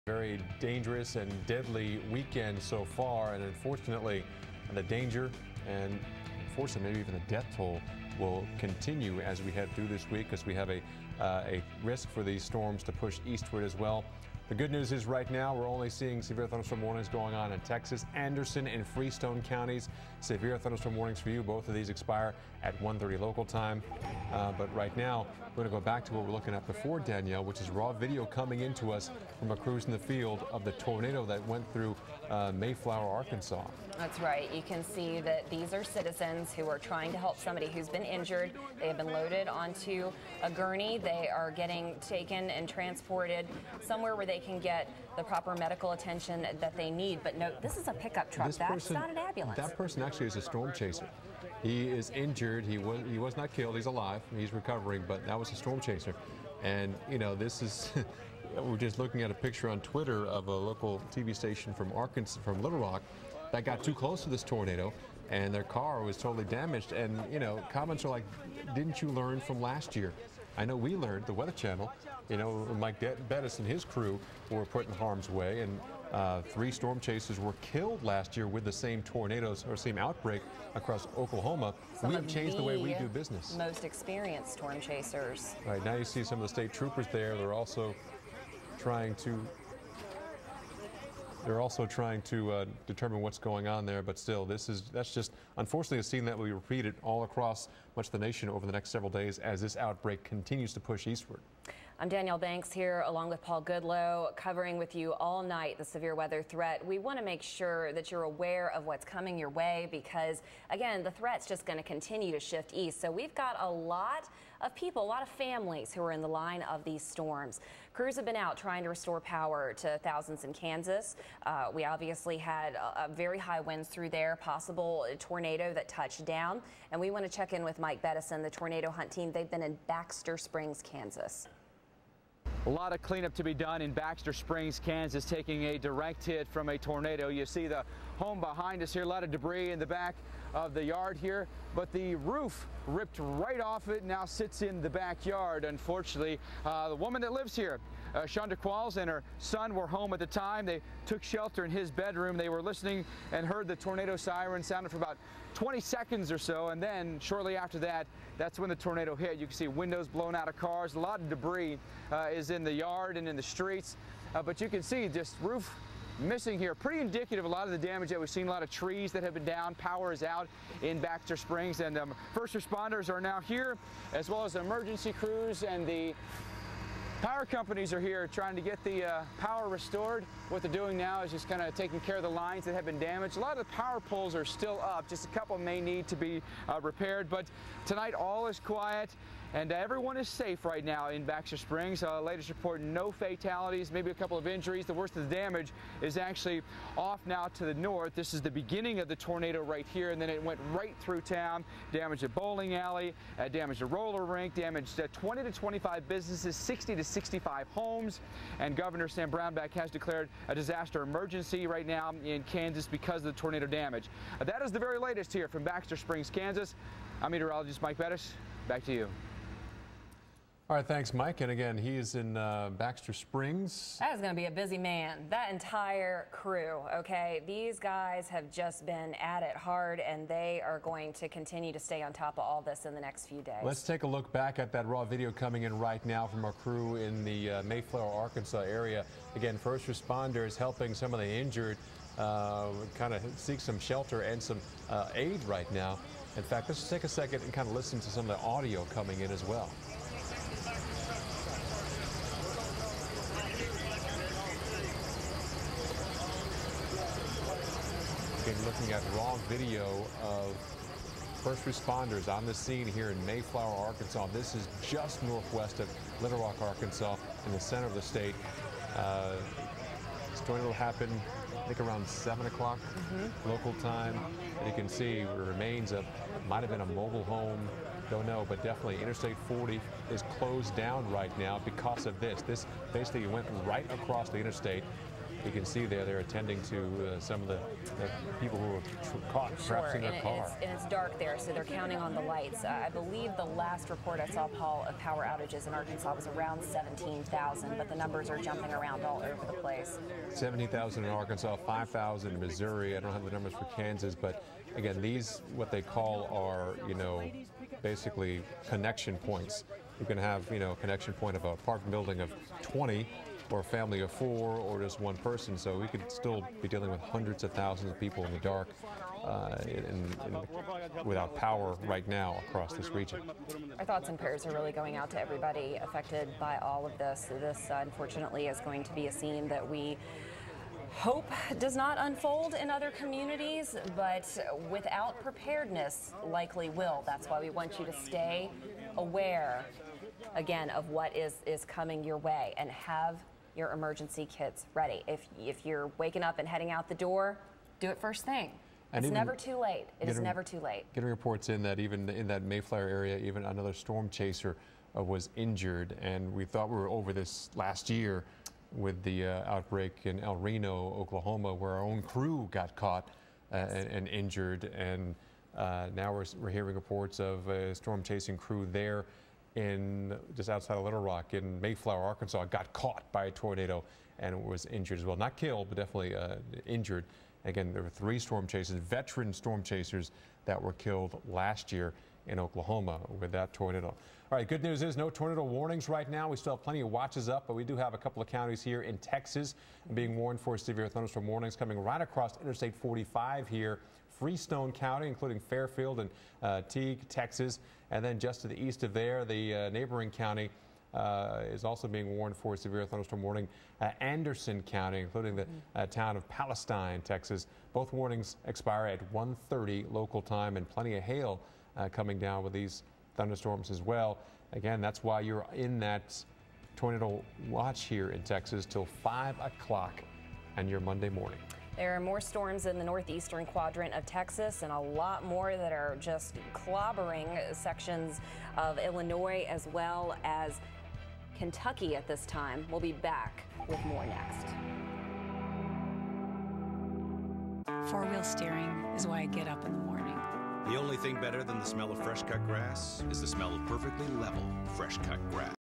Very dangerous and deadly weekend so far, and unfortunately the danger and unfortunately maybe even the death toll will continue as we head through this week, because we have a risk for these storms to push eastward as well. The good news is right now we're only seeing severe thunderstorm warnings going on in Texas, Anderson and Freestone counties. Severe thunderstorm warnings for you. Both of these expire at 1:30 local time. But right now we're going to go back to what we're looking at before, Danielle, which is raw video coming into us from a crews in the field of the tornado that went through Mayflower, Arkansas. That's right. You can see that these are citizens who are trying to help somebody who's been injured. They have been loaded onto a gurney. They are getting taken and transported somewhere where they can get the proper medical attention that they need. But no, this is a pickup truck. That's not an ambulance. That person actually is a storm chaser. He is injured. He was not killed. He's alive. He's recovering, but that was a storm chaser. And, you know, this is... We're just looking at a picture on Twitter of a local TV station from Arkansas, from Little Rock, that got too close to this tornado, and their car was totally damaged. And, you know, comments are like, didn't you learn from last year? I know we learned, the Weather Channel, you know, Mike Bettis and his crew were put in harm's way, and 3 storm chasers were killed last year with the same tornadoes or same outbreak across Oklahoma. We have changed the way we do business. Most experienced storm chasers. Right, now you see some of the state troopers there. They're also trying to determine what's going on there, but still, that's just unfortunately a scene that will be repeated all across much of the nation over the next several days as this outbreak continues to push eastward. I'm Danielle Banks here along with Paul Goodlow, covering with you all night the severe weather threat. We want to make sure that you're aware of what's coming your way because, again, the threat's just going to continue to shift east. So we've got a lot of people, a lot of families who are in the line of these storms. Crews have been out trying to restore power to thousands in Kansas. We obviously had very high winds through there, possible tornado that touched down. And we want to check in with Mike Bettis and the tornado hunt team. They've been in Baxter Springs, Kansas. A lot of cleanup to be done in Baxter Springs, Kansas, taking a direct hit from a tornado. You see the home behind us here, a lot of debris in the back of the yard here, but the roof ripped right off it, now sits in the backyard. Unfortunately, the woman that lives here, Shonda Qualls, and her son were home at the time. They took shelter in his bedroom. They were listening and heard the tornado siren sounded for about 20 seconds or so, and then shortly after that, that's when the tornado hit. You can see windows blown out of cars. A lot of debris is in the yard and in the streets, but you can see just roof missing here. Pretty indicative of a lot of the damage that we've seen. A lot of trees that have been down. Power is out in Baxter Springs, and first responders are now here, as well as emergency crews, and the power companies are here trying to get the power restored. What they're doing now is just kind of taking care of the lines that have been damaged. A lot of the power poles are still up. Just a couple may need to be repaired, but tonight all is quiet and everyone is safe right now in Baxter Springs. Latest report, no fatalities, maybe a couple of injuries. The worst of the damage is actually off now to the north. This is the beginning of the tornado right here, and then it went right through town, damaged a bowling alley, damaged a roller rink, damaged 20 to 25 businesses, 60 to 65 homes, and Governor Sam Brownback has declared a disaster emergency right now in Kansas because of the tornado damage. That is the very latest here from Baxter Springs, Kansas. I'm meteorologist Mike Bettis. Back to you. All right, thanks, Mike. And again, he is in Baxter Springs. That is going to be a busy man. That entire crew, okay? These guys have just been at it hard, and they are going to continue to stay on top of all this in the next few days. Let's take a look back at that raw video coming in right now from our crew in the Mayflower, Arkansas area. Again, first responders helping some of the injured kind of seek some shelter and some aid right now. In fact, let's just take a second and kind of listen to some of the audio coming in as well. Looking at raw video of first responders on the scene here in Mayflower, Arkansas. This is just northwest of Little Rock, Arkansas, in the center of the state. This tornado happened, I think, around 7 o'clock local time. And you can see remains of, might have been a mobile home, don't know, but definitely Interstate 40 is closed down right now because of this. This basically went right across the interstate. You can see there they're attending to some of the people who were caught trapped in their car. And it's dark there, so they're counting on the lights. I believe the last report I saw, Paul, of power outages in Arkansas was around 17,000, but the numbers are jumping around all over the place. 17,000 in Arkansas, 5,000 in Missouri. I don't have the numbers for Kansas, but again, these what they call are, basically connection points. You can have, a connection point of a apartment building of 20, or a family of 4, or just one person. So we could still be dealing with hundreds of thousands of people in the dark without power right now across this region. Our thoughts and prayers are really going out to everybody affected by all of this. This, unfortunately, is going to be a scene that we hope does not unfold in other communities, but without preparedness, likely will. That's why we want you to stay aware, again, of what is coming your way, and have your emergency kits ready. If you're waking up and heading out the door, do it first thing. It's never too late. It is never too late. Getting reports in that even in that Mayflower area, even another storm chaser was injured, and we thought we were over this last year with the outbreak in El Reno, Oklahoma, where our own crew got caught and injured, and now we're hearing reports of a storm chasing crew there in just outside of Little Rock in Mayflower, Arkansas, got caught by a tornado and was injured as well. Not killed, but definitely injured. Again, there were 3 storm chasers, veteran storm chasers, that were killed last year in Oklahoma with that tornado. All right, good news is no tornado warnings right now. We still have plenty of watches up, but we do have a couple of counties here in Texas being warned for severe thunderstorm warnings coming right across Interstate 45 here. Freestone County, including Fairfield and Teague, Texas. And then just to the east of there, the neighboring county is also being warned for a severe thunderstorm warning. Anderson County, including the town of Palestine, Texas. Both warnings expire at 1:30 local time, and plenty of hail coming down with these thunderstorms as well. Again, that's why you're in that tornado watch here in Texas till 5 o'clock on your Monday morning. There are more storms in the northeastern quadrant of Texas, and a lot more that are just clobbering sections of Illinois as well as Kentucky at this time. We'll be back with more next. Four-wheel steering is why I get up in the morning. The only thing better than the smell of fresh cut grass is the smell of perfectly level, fresh cut grass.